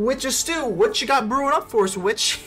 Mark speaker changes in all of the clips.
Speaker 1: Witch's Stew, what you got brewing up for us, Witch?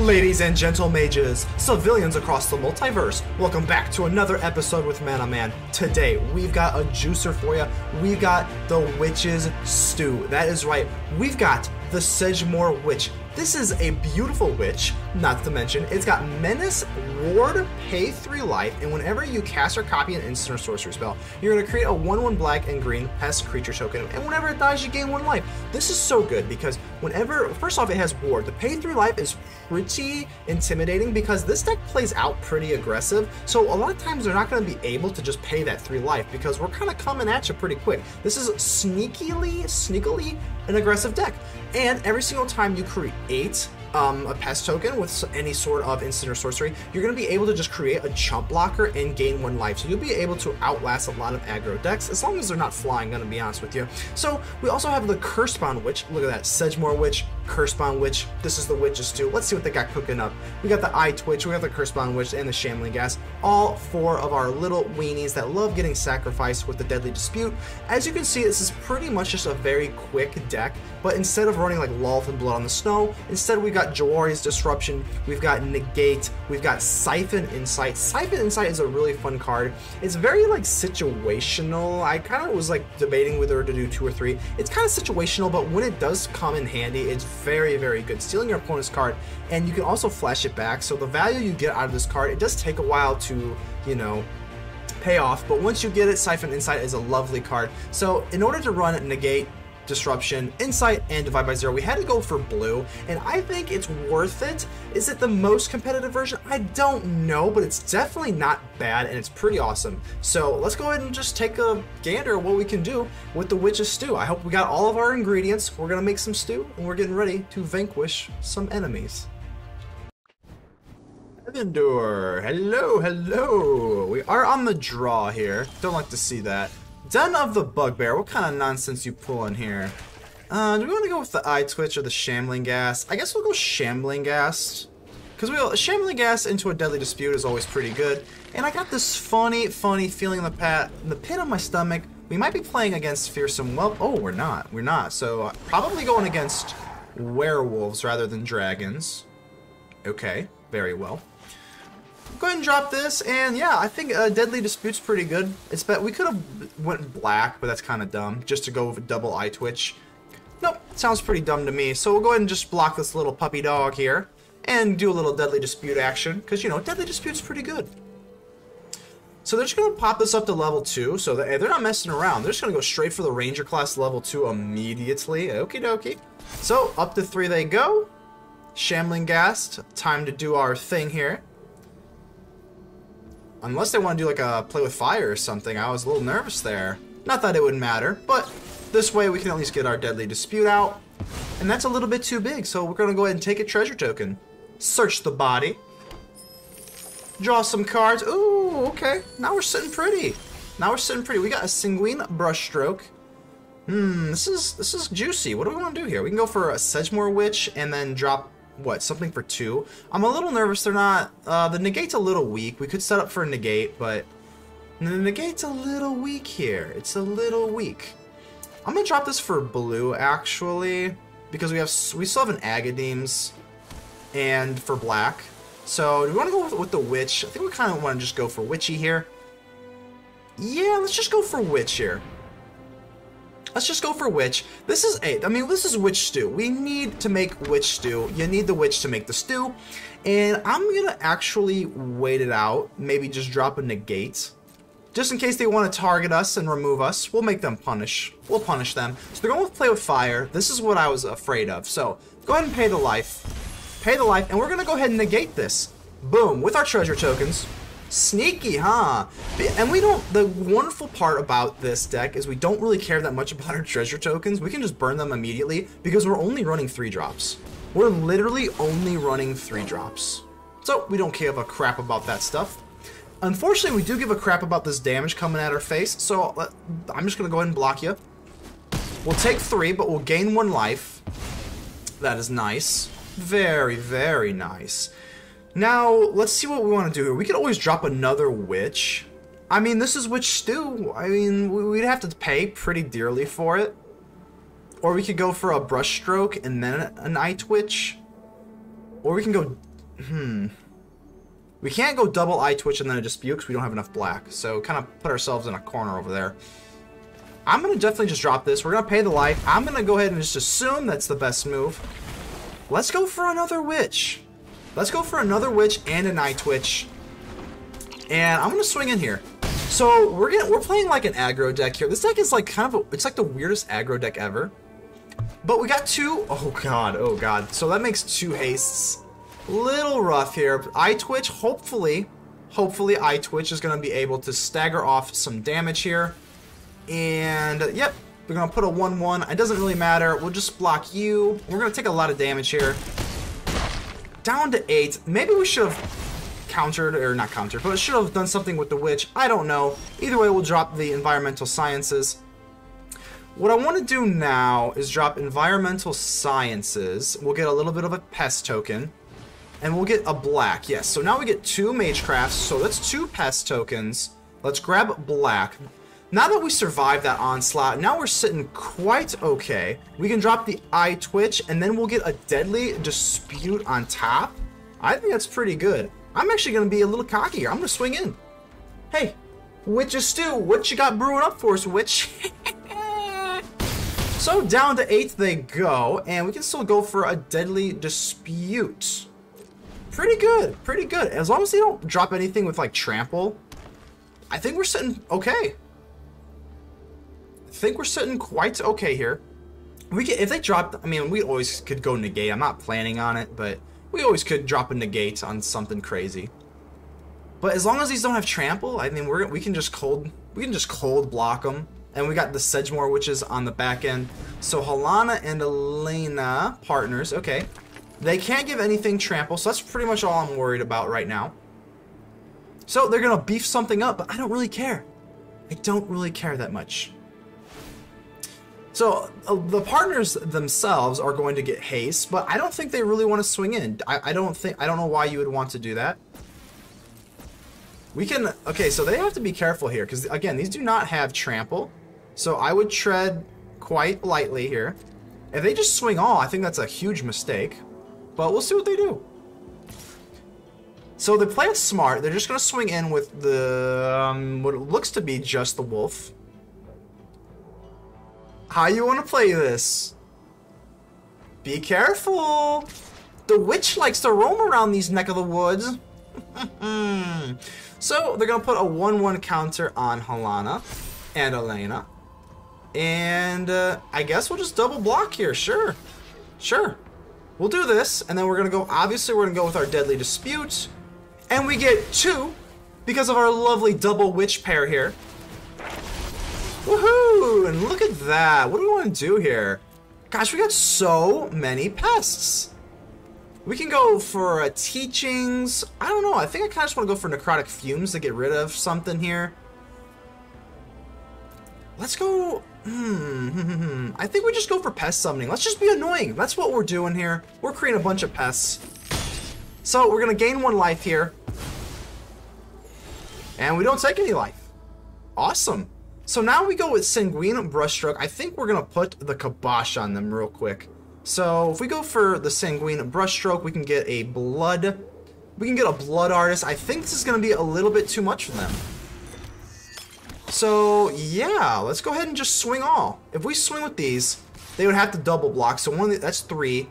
Speaker 1: Ladies and gentle mages, civilians across the multiverse, welcome back to another episode with ManaMan. Today, we've got a juicer for you. We've got the Witch's Stew. That is right, we've got the Sedgemoor Witch. This is a beautiful witch, not to mention, it's got Menace, Ward, pay 3 life, and whenever you cast or copy an instant or sorcery spell, you're going to create a 1/1 black and green pest creature token, and whenever it dies, you gain 1 life. This is so good because whenever, first off, it has Ward. The pay 3 life is pretty intimidating because this deck plays out pretty aggressive, so a lot of times they're not going to be able to just pay that 3 life because we're kind of coming at you pretty quick. This is sneakily an aggressive deck, and every single time you create a pest token with any sort of instant or sorcery, you're going to be able to just create a chump blocker and gain 1 life. So you'll be able to outlast a lot of aggro decks, as long as they're not flying, going to be honest with you. So we also have the Cursebound Witch. Look at that, Sedgemoor Witch, Cursebound Witch. This is the Witch's Stew. Let's see what they got cooking up. We got the Eyetwitch, we got the Cursebound Witch, and the Shambling Ghast. All 4 of our little weenies that love getting sacrificed with the Deadly Dispute. As you can see, this is pretty much just a very quick deck, but instead of running like Lolth and Blood on the Snow, instead we've got Jwari's Disruption, we've got Negate, we've got Siphon Insight. Siphon Insight is a really fun card. It's very like situational. I kind of was like debating whether to do 2 or 3. It's kind of situational, but when it does come in handy, it's very, very good. Stealing your opponent's card, and you can also flash it back, so the value you get out of this card, it does take a while to, you know, pay off, but once you get it, Siphon Insight is a lovely card. So in order to run Negate, Disruption, Insight, and Divide by 0, we had to go for blue, and I think it's worth it. Is it the most competitive version? I don't know, but it's definitely not bad, and it's pretty awesome. So let's go ahead and just take a gander at what we can do with the Witch's Stew. I hope we got all of our ingredients. We're gonna make some stew, and we're getting ready to vanquish some enemies. Endor, hello. We are on the draw here. Don't like to see that. Den of the Bugbear, what kind of nonsense you pulling here? Do we want to go with the Eyetwitch or the Shambling Ghast? I guess we'll go Shambling Ghast, because Shambling Ghast into a Deadly Dispute is always pretty good. And I got this funny feeling in the pit of my stomach. We might be playing against fearsome oh, we're not. So probably going against werewolves rather than dragons. Okay, very well. Go ahead and drop this, and yeah, I think Deadly Dispute's pretty good. We could have went black, but that's kind of dumb, just to go with a double Eyetwitch. Nope, sounds pretty dumb to me. So we'll go ahead and just block this little puppy dog here, and do a little Deadly Dispute action, because, you know, Deadly Dispute's pretty good. So they're just going to pop this up to level 2, so they're not messing around. They're just going to go straight for the Ranger class level 2 immediately. Okie dokie. So, up to 3 they go. Shambling Ghast, time to do our thing here. Unless they want to do like a play with fire or something. I was a little nervous there. Not that it would matter, but this way we can at least get our Deadly Dispute out. And that's a little bit too big, so we're going to go ahead and take a treasure token. Search the body. Draw some cards. Ooh, okay. Now we're sitting pretty. We got a Sanguine Brushstroke. This is juicy. What do we want to do here? We can go for a Sedgemoor Witch and then drop something for 2. I'm a little nervous they're not, the Negate's a little weak. We could set up for a Negate, but the Negate's a little weak here. It's a little weak. I'm gonna drop this for blue, actually, because we still have an Agadeem's and for black. So do we want to go with the Witch? I think we kind of want to just go for Witchy here. Yeah, let's just go for Witch here. Let's just go for Witch. This is this is Witch Stew. We need to make Witch Stew. You need the Witch to make the stew. And I'm going to actually wait it out. Maybe just drop a Negate. Just in case they want to target us and remove us, we'll make them punish. We'll punish them. So they're going to play with fire. This is what I was afraid of. So go ahead and pay the life. Pay the life, and we're going to go ahead and negate this. Boom, with our treasure tokens. Sneaky, huh? And the wonderful part about this deck is we don't really care that much about our treasure tokens. We can just burn them immediately because we're only running 3 drops. We're literally only running 3 drops. So we don't give a crap about that stuff. Unfortunately, we do give a crap about this damage coming at our face, so I'm just going to go ahead and block you. We'll take 3, but we'll gain 1 life. That is nice. Very, very nice. Now, let's see what we want to do here. We could always drop another Witch. I mean, this is Witch Stew. I mean, we'd have to pay pretty dearly for it. Or we could go for a Brushstroke and then an Eyetwitch. Or we can go... We can't go double Eyetwitch and then a Dispute because we don't have enough black. So, kind of put ourselves in a corner over there. I'm going to definitely just drop this. We're going to pay the life. I'm going to go ahead and just assume that's the best move. Let's go for another Witch. Let's go for another Witch and an Eyetwitch. And I'm going to swing in here. So we're playing like an aggro deck here. This deck is like kind of it's like the weirdest aggro deck ever. But we got two. Oh god. So that makes two hastes. Little rough here. Eyetwitch, hopefully Eyetwitch is going to be able to stagger off some damage here. And yep, we're going to put a 1/1. It doesn't really matter. We'll just block you. We're going to take a lot of damage here. Down to 8. Maybe we should have countered, or not countered, but should have done something with the Witch. I don't know. Either way, we'll drop the Environmental Sciences. What I want to do now is drop Environmental Sciences. We'll get a little bit of a Pest token. And we'll get a black. Yes, so now we get 2 Magecrafts. So that's 2 Pest tokens. Let's grab black. Now that we survived that onslaught, now we're sitting quite okay. We can drop the Eyetwitch, and then we'll get a Deadly Dispute on top. I think that's pretty good. I'm actually going to be a little cocky here. I'm going to swing in. Hey, Witches Stew, what you got brewing up for us, Witch? So down to 8 they go, and we can still go for a Deadly Dispute. Pretty good, pretty good. As long as they don't drop anything with like Trample, I think we're sitting okay. I think we're sitting quite okay here. We can, if they drop, I mean, we always could go Negate. I'm not planning on it, but we always could drop a Negate on something crazy. But as long as these don't have Trample, I mean, we can just cold block them. And we got the Sedgemoor Witches on the back end. So Halana and Elena, partners, okay. They can't give anything Trample, so that's pretty much all I'm worried about right now. So they're gonna beef something up, but I don't really care. I don't really care that much. So the partners themselves are going to get haste, but I don't think they really want to swing in. I don't know why you would want to do that. We can, okay, so they have to be careful here, because again, these do not have Trample. So I would tread quite lightly here. If they just swing all, I think that's a huge mistake. But we'll see what they do. So they play it smart. They're just going to swing in with the what looks to be just the wolf. How you want to play this? Be careful. The Witch likes to roam around these neck of the woods. So they're going to put a 1/1 counter on Halana and Elena. And I guess we'll just double block here. Sure. Sure. We'll do this, and then we're going to go, obviously we're going to go with our Deadly Dispute. And we get 2 because of our lovely double Witch pair here. Woohoo! And look at that. What do we want to do here? Gosh, we got so many pests. We can go for Teachings. I don't know. I think I kind of just want to go for Necrotic Fumes to get rid of something here. Let's go... I think we just go for Pest Summoning. Let's just be annoying. That's what we're doing here. We're creating a bunch of pests. So we're going to gain 1 life here. And we don't take any life. Awesome. So now we go with Sanguine Brushstroke. I think we're going to put the kibosh on them real quick. So if we go for the Sanguine Brushstroke, we can get a Blood. We can get a Blood Artist. I think this is going to be a little bit too much for them. So yeah, let's go ahead and just swing all. If we swing with these, they would have to double block. So that's 3.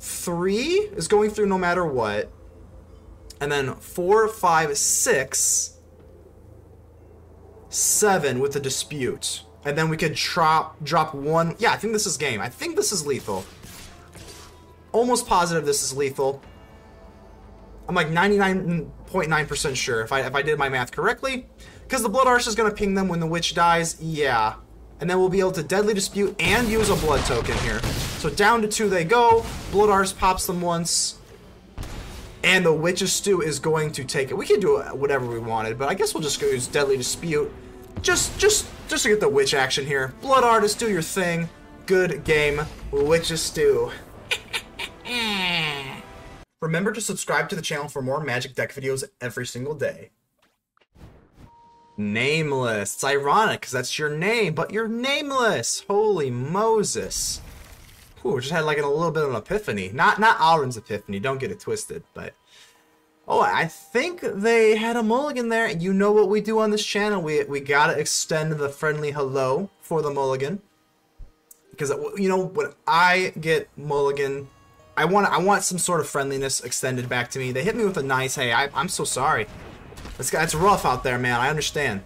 Speaker 1: 3 is going through no matter what. And then 4, 5, 6, 7 with the Dispute. And then we could drop 1. Yeah, I think this is game. I think this is lethal. Almost positive this is lethal. I'm like 99.9% sure if I did my math correctly. Because the Blood Arch is going to ping them when the Witch dies. Yeah. And then we'll be able to Deadly Dispute and use a Blood token here. So down to 2 they go. Blood Arch pops them once. And the Witch's Stew is going to take it. We can do whatever we wanted, but I guess we'll just go use Deadly Dispute. Just to get the Witch action here. Blood Artist, do your thing. Good game. Witch's Stew. Remember to subscribe to the channel for more Magic deck videos every single day. Nameless. It's ironic because that's your name, but you're nameless. Holy Moses. Ooh, just had like a little bit of an epiphany. Not Alrin's epiphany, don't get it twisted, but... Oh, I think they had a mulligan there. You know what we do on this channel. We gotta extend the friendly hello for the mulligan. Because, you know, when I get mulligan, I want some sort of friendliness extended back to me. They hit me with a nice, hey, I'm so sorry. It's rough out there, man. I understand.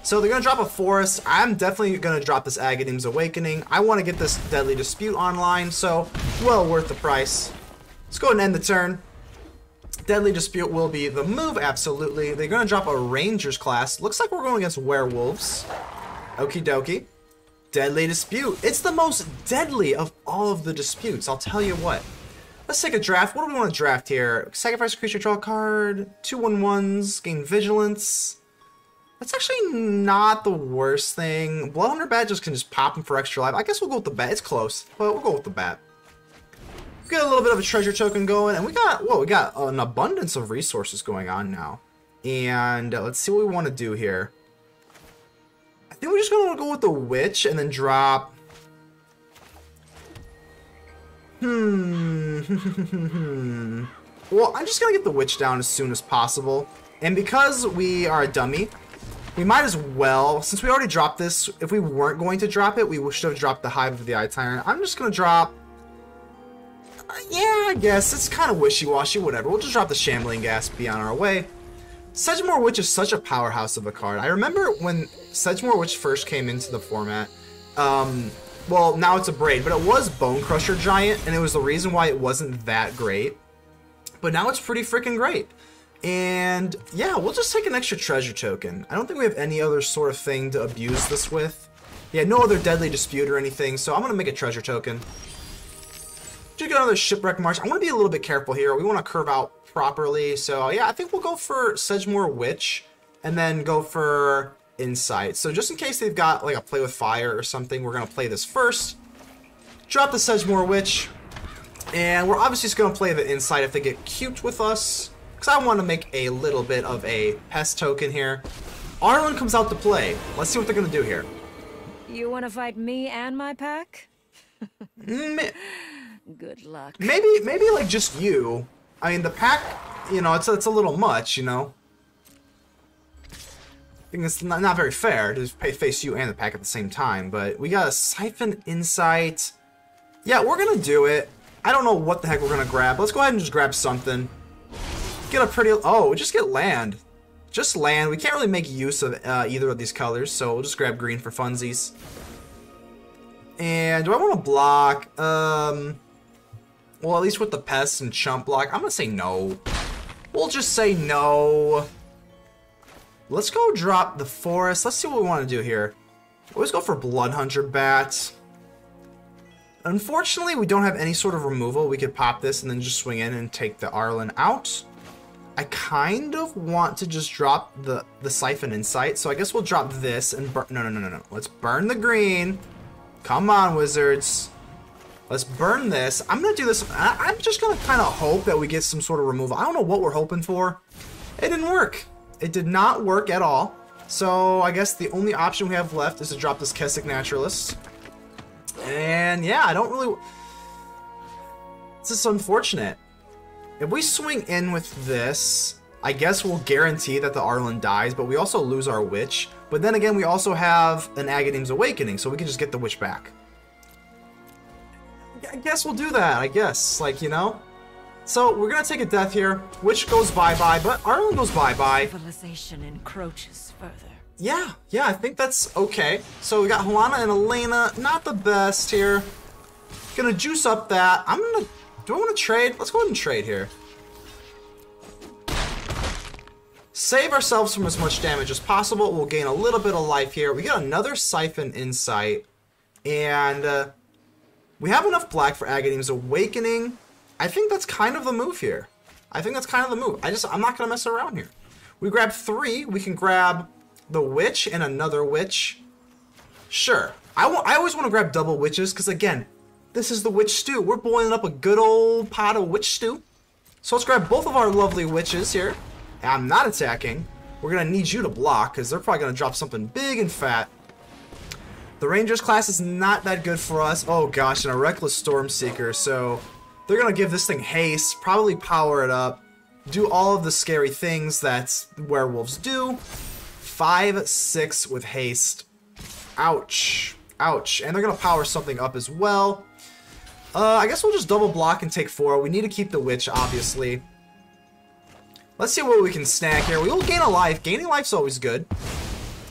Speaker 1: So they're going to drop a Forest. I'm definitely going to drop this Agadeem's Awakening. I want to get this Deadly Dispute online, so well worth the price. Let's go ahead and end the turn. Deadly Dispute will be the move, absolutely. They're going to drop a Rangers class. Looks like we're going against Werewolves. Okie dokie. Deadly Dispute. It's the most deadly of all of the disputes, I'll tell you what. Let's take a draft. What do we want to draft here? Sacrifice a creature, draw a card. 2/1/1s, gain Vigilance. That's actually not the worst thing. Bloodhunter Bat just can just pop him for extra life. I guess we'll go with the Bat. It's close, but we'll go with the Bat. We got a little bit of a treasure token going, and we got an abundance of resources going on now. And let's see what we want to do here. I think we're just going to go with the Witch and then drop... Well, I'm just going to get the Witch down as soon as possible. And because we are a dummy, we might as well, since we already dropped this, if we weren't going to drop it, we should have dropped the Hive of the Eye Tyrant. I'm just going to drop... yeah, I guess. It's kind of wishy-washy, whatever. We'll just drop the Shambling Ghast, be on our way. Sedgemoor Witch is such a powerhouse of a card. I remember when Sedgemoor Witch first came into the format, well, now it's a Braid, but it was Bone Crusher Giant, and it was the reason why it wasn't that great. But now it's pretty freaking great. And yeah, we'll just take an extra treasure token. I don't think we have any other sort of thing to abuse this with. Yeah, no other Deadly Dispute or anything, so I'm going to make a treasure token. Just get another Shipwreck Marsh. I want to be a little bit careful here. We want to curve out properly. So yeah, I think we'll go for Sedgemoor Witch and then go for Insight. So just in case they've got like a Play with Fire or something, we're going to play this first. Drop the Sedgemoor Witch. And we're obviously just going to play the Insight if they get cute with us. Because I want to make a little bit of a pest token here. Arlen comes out to play. Let's see what they're going to do here.
Speaker 2: You want to fight me and my pack? Good luck. Maybe
Speaker 1: like just you. I mean, the pack, you know, it's a little much, you know. I think it's not very fair to face you and the pack at the same time. But we got a Siphon Insight. Yeah, we're going to do it. I don't know what the heck we're going to grab. Let's go ahead and just grab something. Get a pretty... oh, just get land. Just land. We can't really make use of either of these colors, so we'll just grab green for funsies. And do I want to block? Well, at least with the pests and chump block, I'm going to say no. We'll just say no. Let's go drop the Forest. Let's see what we want to do here. Always go for Bloodhunter Bat. Unfortunately, we don't have any sort of removal. We could pop this and then just swing in and take the Arlen out. I kind of want to just drop the Siphon Insight, so I guess we'll drop this and burn... No. Let's burn the green. Come on, Wizards. Let's burn this. I'm going to do this. I'm just going to kind of hope that we get some sort of removal. I don't know what we're hoping for. It didn't work. It did not work at all. So I guess the only option we have left is to drop this Kessick Naturalist. And yeah, I don't really... This is unfortunate. If we swing in with this, I guess we'll guarantee that the Arlen dies, but we also lose our Witch. But then again, we also have an Agadeem's Awakening, so we can just get the Witch back. I guess we'll do that, I guess. Like, you know? So, we're gonna take a death here. Witch goes bye-bye, but Arlen goes bye-bye.
Speaker 2: Civilization encroaches further.
Speaker 1: Yeah, I think that's okay. So, we got Helana and Elena. Not the best here. Gonna juice up that. I'm gonna... Do I want to trade? Let's go ahead and trade here. Save ourselves from as much damage as possible. We'll gain a little bit of life here. We got another Siphon Insight. And we have enough black for Agadeem's Awakening. I think that's kind of the move here. I'm not going to mess around here. We grab 3. We can grab the Witch and another Witch. Sure. I always want to grab double Witches because, again, this is the Witch Stew. We're boiling up a good old pot of Witch Stew. So let's grab both of our lovely witches here. I'm not attacking. We're going to need you to block, because they're probably going to drop something big and fat. The Rangers class is not that good for us. Oh gosh, and a Reckless Stormseeker. So they're going to give this thing haste, probably power it up, do all of the scary things that werewolves do. 5/6 with haste. Ouch. Ouch. And they're going to power something up as well. I guess we'll just double block and take 4. We need to keep the witch, obviously. Let's see what we can snag here. We will gain a life. Gaining life's always good.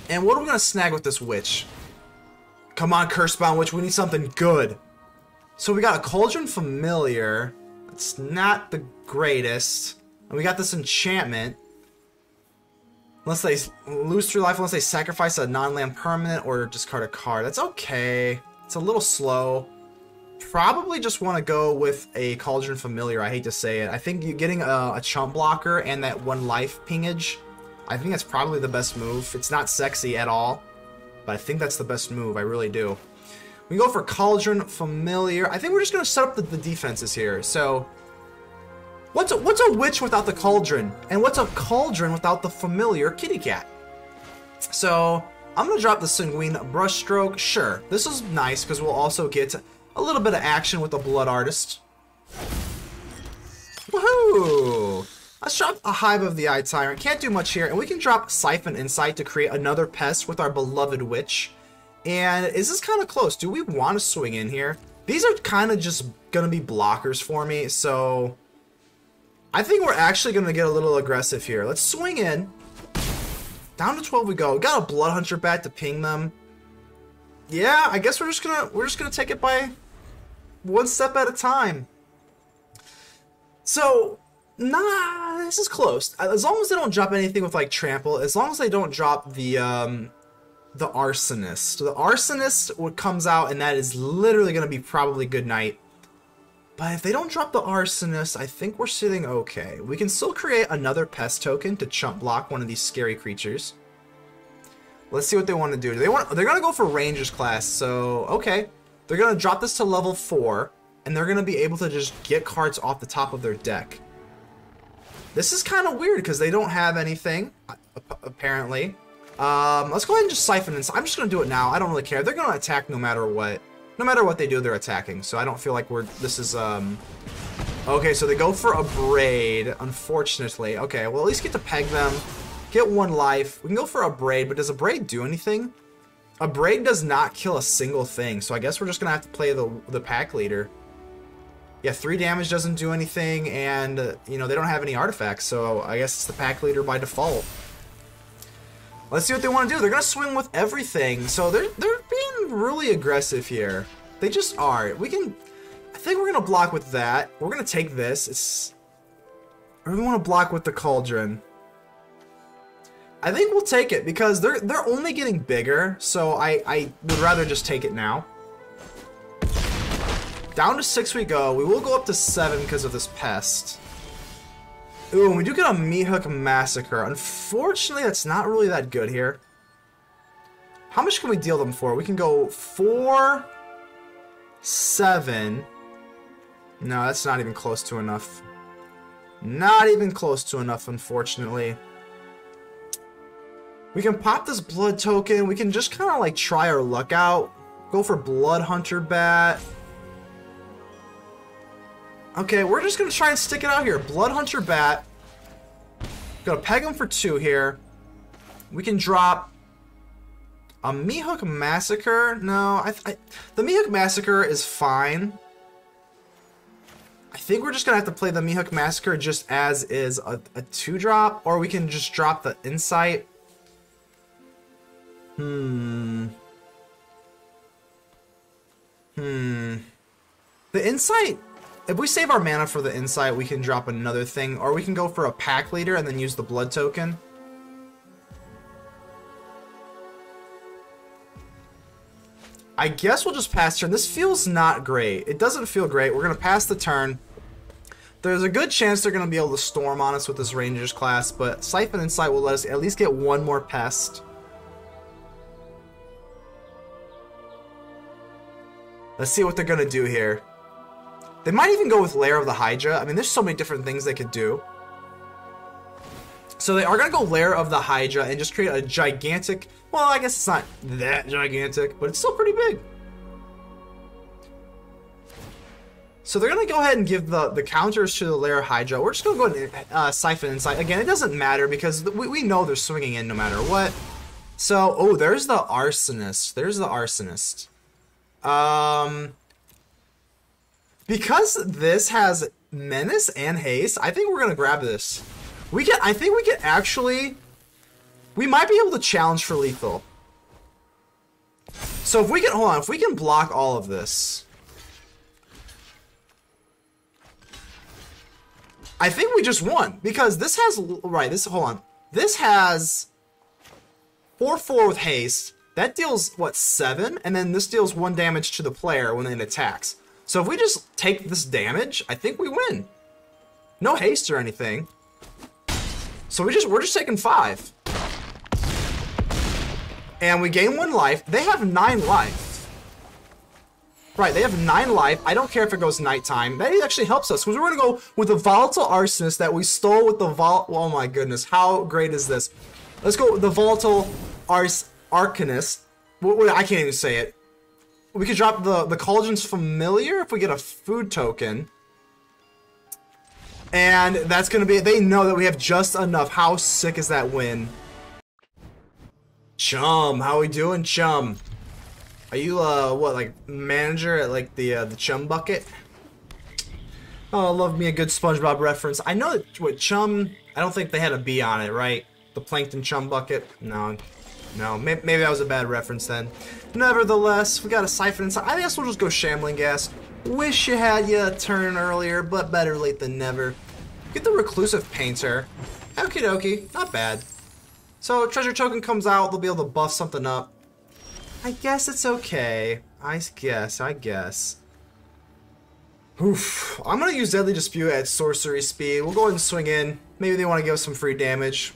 Speaker 1: And what are we going to snag with this witch? Come on, Cursebound Witch. We need something good. So we got a Cauldron Familiar. It's not the greatest. And we got this enchantment. Unless they lose 3 life, unless they sacrifice a non-land permanent or discard a card. That's okay. It's a little slow. Probably just want to go with a Cauldron Familiar. I hate to say it. I think you getting a chump blocker and that 1 life pingage, I think that's probably the best move. It's not sexy at all, but I think that's the best move. I really do. We go for Cauldron Familiar. I think we're just going to set up the defenses here. So, what's a witch without the Cauldron? And what's a Cauldron without the Familiar kitty cat? So, I'm going to drop the Sanguine Brushstroke. Sure, this is nice because we'll also get a little bit of action with the Blood Artist. Woohoo! Let's drop a Hive of the Eye Tyrant. Can't do much here. And we can drop Siphon Insight to create another pest with our beloved witch. And is this kind of close? Do we want to swing in here? These are kind of just going to be blockers for me. So I think we're actually going to get a little aggressive here. Let's swing in. Down to 12 we go. We got a Blood Hunter bat to ping them. Yeah, I guess we're just gonna take it by one step at a time. So, nah, this is close. As long as they don't drop anything with like trample, as long as they don't drop the Arsonist. The Arsonist comes out, and that is literally gonna be probably good night. But if they don't drop the Arsonist, I think we're sitting okay. We can still create another pest token to chump block one of these scary creatures. Let's see what they want to do. They're gonna go for Rangers class, so okay. They're gonna drop this to level 4, and they're gonna be able to just get cards off the top of their deck. This is kind of weird because they don't have anything, apparently. Let's go ahead and just Siphon Insight. I'm just gonna do it now. I don't really care. They're gonna attack no matter what. No matter what they do, they're attacking. So I don't feel like this is okay, so they go for a Braid, unfortunately. Okay, well at least get to peg them. Get 1 life. We can go for a Braid, but does a Braid do anything? A Braid does not kill a single thing, so I guess we're just going to have to play the pack leader. Yeah, 3 damage doesn't do anything, and, you know, they don't have any artifacts, so I guess it's the pack leader by default. Let's see what they want to do. They're going to swing with everything, so they're being really aggressive here. They just are. I think we're going to block with that. We're going to take this. Or we want to block with the Cauldron. I think we'll take it because they're only getting bigger, so I would rather just take it now. Down to 6 we go. We will go up to 7 because of this pest. Ooh, we do get a Meathook Massacre. Unfortunately, that's not really that good here. How much can we deal them for? We can go 4, 7. No, that's not even close to enough. Not even close to enough, unfortunately. We can pop this blood token. We can just kind of like try our luck out. Go for Blood Hunter bat. Okay, we're just going to try and stick it out here. Blood Hunter bat. Gonna peg him for 2 here. We can drop a Meathook Massacre. No, the Meathook Massacre is fine. I think we're just gonna have to play the Meathook Massacre just as is a 2-drop, or we can just drop the Insight. The Insight, if we save our mana for the Insight, we can drop another thing, or we can go for a pack leader and then use the blood token. I guess we'll just pass turn. This feels not great. It doesn't feel great. We're going to pass the turn. There's a good chance they're going to be able to storm on us with this Rangers class, but Siphon Insight will let us at least get 1 more pest. Let's see what they're going to do here. They might even go with Lair of the Hydra. I mean, there's so many different things they could do. So they are going to go Lair of the Hydra and just create a gigantic... Well, I guess it's not that gigantic, but it's still pretty big. So they're going to go ahead and give the counters to the Lair Hydra. We're just going to go ahead and Siphon Insight. Again, it doesn't matter because we know they're swinging in no matter what. So, oh, there's the Arsonist. There's the Arsonist. Because this has Menace and Haste, I think we're going to grab this. I think we can actually... We might be able to challenge for lethal. So if we can... Hold on. If we can block all of this... I think we just won. Because this has... Right, this... Hold on. This has... 4/4 with haste. That deals, what, 7? And then this deals 1 damage to the player when it attacks. So if we just take this damage, I think we win. No haste or anything. So we're just taking 5. And we gain 1 life. They have 9 life. Right, they have 9 life. I don't care if it goes nighttime. That actually helps us, because we're going to go with the Volatile Arsonist that we stole with the Oh my goodness, how great is this? Let's go with the Volatile Arcanist. I can't even say it. We could drop the Cauldron's Familiar if we get a food token. And that's going to be... They know that we have just enough. How sick is that win? Chum, how we doing, Chum? Are you, what, like, manager at, like, the Chum Bucket? Oh, I love me a good SpongeBob reference. I know that, what, Chum... I don't think they had a B on it, right? The Plankton Chum Bucket? No. No, maybe that was a bad reference then. Nevertheless, we got a Siphon Insight. I guess we'll just go Shambling Ghast. Wish you had a turn earlier, but better late than never. Get the Reclusive Painter. Okie dokie, not bad. So, Treasure Token comes out, they'll be able to buff something up. I guess it's okay. I guess. Oof. I'm gonna use Deadly Dispute at sorcery speed. We'll go ahead and swing in. Maybe they want to give us some free damage.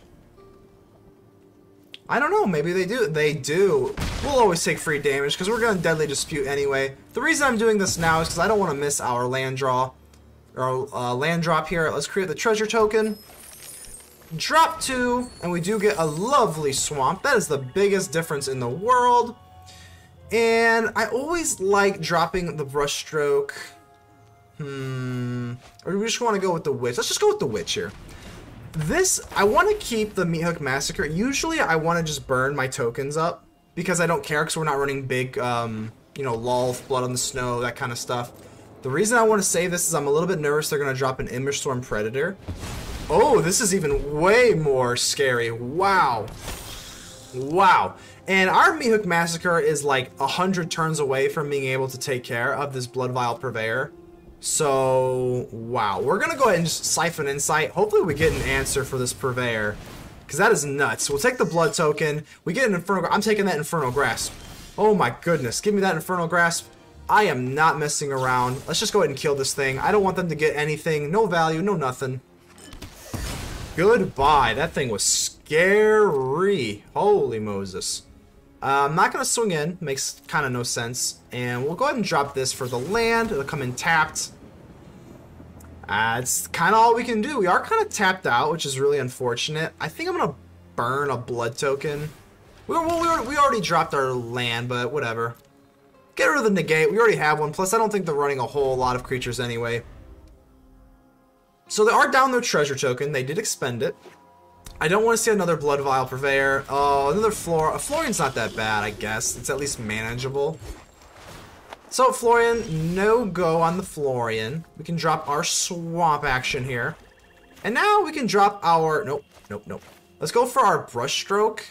Speaker 1: I don't know, maybe they do. They do. We'll always take free damage because we're going to Deadly Dispute anyway. The reason I'm doing this now is because I don't want to miss our land draw. Or land drop here. Let's create the treasure token. Drop 2, and we do get a lovely swamp. That is the biggest difference in the world. And I always like dropping the Brushstroke. Or do we just want to go with the Witch? Let's just go with the Witch here. This, I want to keep the Meathook Massacre. Usually I want to just burn my tokens up because I don't care because we're not running big, you know, Lolth, Blood on the Snow, that kind of stuff. The reason I want to save this is I'm a little bit nervous they're going to drop an Image Storm Predator. Oh, this is even way more scary. Wow. Wow. And our Meathook Massacre is like 100 turns away from being able to take care of this Blood Vial Purveyor. So, wow. We're going to go ahead and just Siphon Insight. Hopefully we get an answer for this Purveyor. Because that is nuts. We'll take the Blood Token. We get an Infernal... I'm taking that Infernal Grasp. Oh my goodness. Give me that Infernal Grasp. I am not messing around. Let's just go ahead and kill this thing. I don't want them to get anything. No value. No nothing. Goodbye. That thing was scary. Holy Moses. I'm not going to swing in. Makes kind of no sense. And we'll go ahead and drop this for the land. It'll come in tapped. It's kind of all we can do. We are kind of tapped out, which is really unfortunate. I think I'm going to burn a blood token. We already dropped our land, but whatever. Get rid of the negate. We already have one. Plus, I don't think they're running a whole lot of creatures anyway. So they are down their treasure token. They did expend it. I don't want to see another Blood Vial Purveyor. Oh, another Florian. Florian's not that bad, I guess. It's at least manageable. So, Florian, no go on the Florian. We can drop our swamp action here. And now we can drop our... Nope. Let's go for our Brushstroke.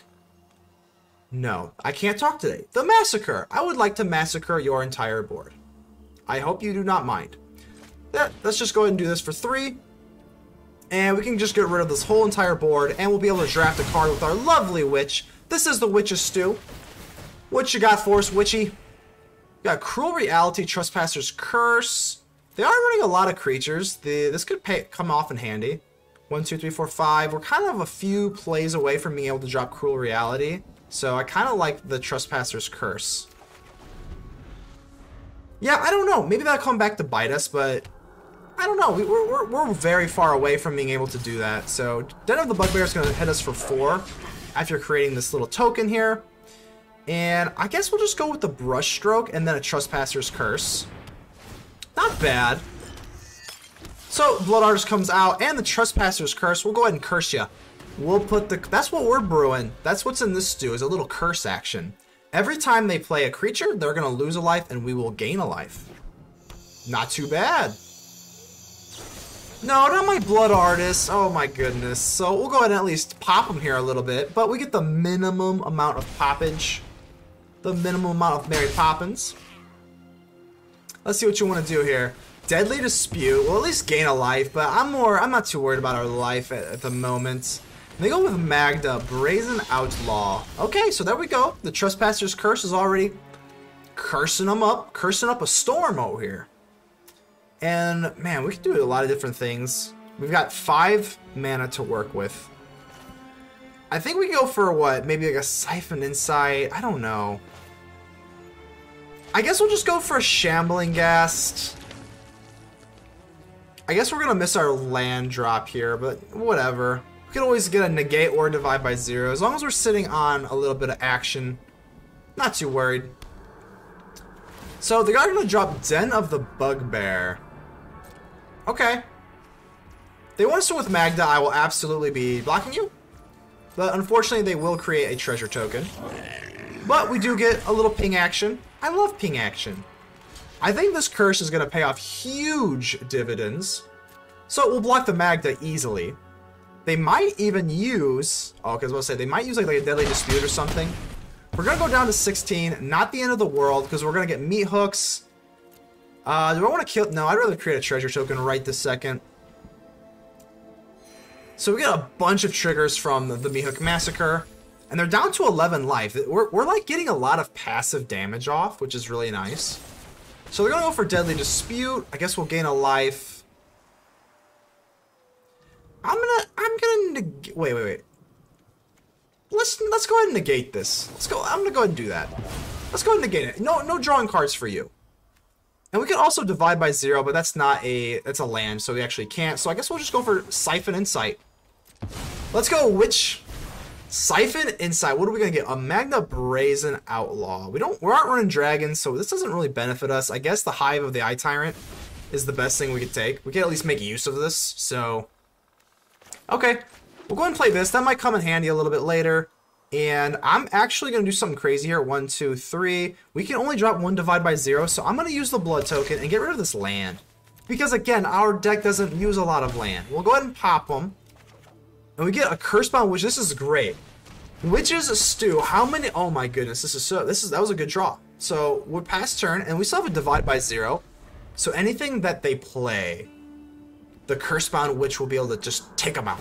Speaker 1: No, I can't talk today. The Massacre. I would like to massacre your entire board. I hope you do not mind. Let's just go ahead and do this for 3. And we can just get rid of this whole entire board, and we'll be able to draft a card with our lovely Witch. This is the Witch's Stew. What you got for us, Witchy? You got Cruel Reality, Trespasser's Curse. They are running a lot of creatures. This could come off in handy. 1, 2, 3, 4, 5. We're kind of a few plays away from being able to drop Cruel Reality. So I kind of like the Trespasser's Curse. Yeah, I don't know. Maybe that'll come back to bite us, but I don't know. We're very far away from being able to do that. So Den of the Bugbear is going to hit us for 4 after creating this little token here. And I guess we'll just go with the Brushstroke and then a Trespasser's Curse. Not bad. So Blood Artist comes out and the Trespasser's Curse. We'll go ahead and curse you. We'll put the... That's what we're brewing. That's what's in this stew, is a little curse action. Every time they play a creature, they're going to lose a life and we will gain a life. Not too bad. No, not my Blood Artist. Oh my goodness. So we'll go ahead and at least pop them here a little bit, but we get the minimum amount of poppage. The minimum amount of Mary Poppins. Let's see what you want to do here. Deadly Dispute. We'll at least gain a life, but I'm not too worried about our life at the moment. They go with Magda, Brazen Outlaw. Okay, so there we go. The Trespasser's Curse is already cursing up a storm over here. And man, we can do a lot of different things. We've got 5 mana to work with. I think we can go for what? Maybe like a Siphon Insight. I don't know. I guess we'll just go for a Shambling Ghast. I guess we're gonna miss our land drop here, but whatever. We can always get a Negate or Divide by 0. As long as we're sitting on a little bit of action, not too worried. So they're gonna drop Den of the Bugbear. Okay. They want us to with Magda, I will absolutely be blocking you. But unfortunately they will create a treasure token. But we do get a little ping action. I love ping action. I think this curse is gonna pay off huge dividends. So we'll block the Magda easily. They might even use, oh, because I was gonna say, they might use like a Deadly Dispute or something. We're gonna go down to 16, not the end of the world, because we're gonna get meat hooks. Do I want to kill? No, I'd rather create a treasure token right this second. So we get a bunch of triggers from the Meathook Massacre, and they're down to 11 life. We're like getting a lot of passive damage off, which is really nice. So they're gonna go for Deadly Dispute. I guess we'll gain a life. I'm gonna wait. Let's go ahead and negate this. I'm gonna go ahead and do that. Let's go ahead and negate it. No drawing cards for you. And we can also divide by 0, but that's a land, so we actually can't. So I guess we'll just go for Siphon Insight. Let's go Witch. Siphon Insight. What are we gonna get? A Magna Brazen Outlaw. We aren't running dragons, so this doesn't really benefit us. I guess the Hive of the Eye Tyrant is the best thing we could take. We can at least make use of this, so... Okay, we'll go ahead and play this. That might come in handy a little bit later. And I'm actually going to do something crazy here. 1, 2, 3. We can only drop 1 Divide by 0, so I'm going to use the Blood token and get rid of this land. Because, again, our deck doesn't use a lot of land. We'll go ahead and pop them. And we get a Cursebound Witch. This is great. Witch's Stew. How many... Oh, my goodness. That was a good draw. So, we're past turn, and we still have a Divide by 0. So, anything that they play... The Cursebound Witch will be able to just take them out.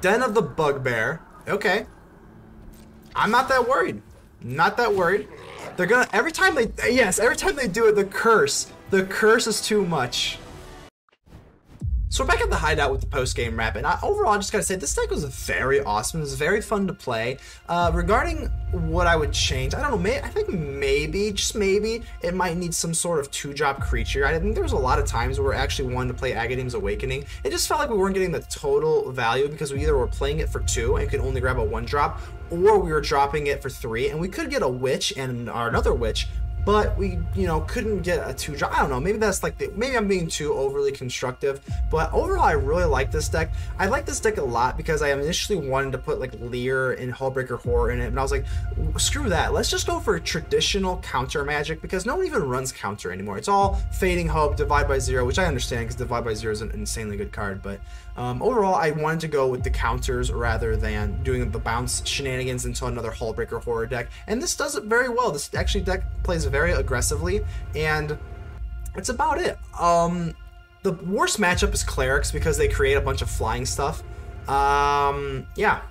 Speaker 1: Den of the Bugbear. Okay. I'm not that worried. Not that worried. They're gonna... Every time they do it, the curse is too much. So we're back at the hideout with the post-game wrap, and overall, I just gotta say, this deck was very awesome. It was very fun to play. Regarding what I would change, I don't know, I think maybe, just maybe, it might need some sort of 2-drop creature. I think there was a lot of times where we actually wanted to play Agadeem's Awakening. It just felt like we weren't getting the total value because we either were playing it for 2 and could only grab a 1-drop, or we were dropping it for 3, and we could get a Witch and another Witch, but we, couldn't get a 2-drop. I don't know, maybe that's like, maybe I'm being too overly constructive, but overall, I really like this deck. I like this deck a lot because I initially wanted to put like Leer and Hullbreaker Horror in it, and I was like, screw that, let's just go for traditional counter magic because no one even runs counter anymore. It's all Fading Hope, Divide by 0, which I understand because Divide by 0 is an insanely good card, but overall, I wanted to go with the counters rather than doing the bounce shenanigans into another Hullbreaker Horror deck, and this does it very well. This actually deck plays very aggressively, and that's about it. The worst matchup is Clerics because they create a bunch of flying stuff. Yeah.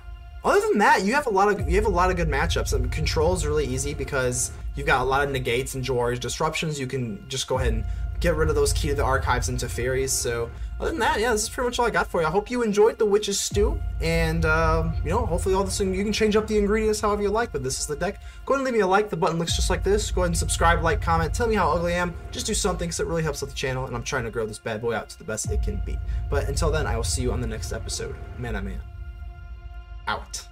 Speaker 1: Other than that, you have a lot of good matchups. I mean, Control is really easy because you've got a lot of negates and Jwari Disruptions. You can just go ahead and get rid of those key to the archives into fairies. So other than that, yeah, this is pretty much all I got for you. I hope you enjoyed the Witch's Stew, and you know, hopefully all this thing, you can change up the ingredients however you like, but this is the deck. Go ahead and leave me a like. The button looks just like this. Go ahead and subscribe, like, comment, tell me how ugly I am. Just do something, because it really helps with the channel, and I'm trying to grow this bad boy out to the best it can be. But until then, I will see you on the next episode. ManaMan out.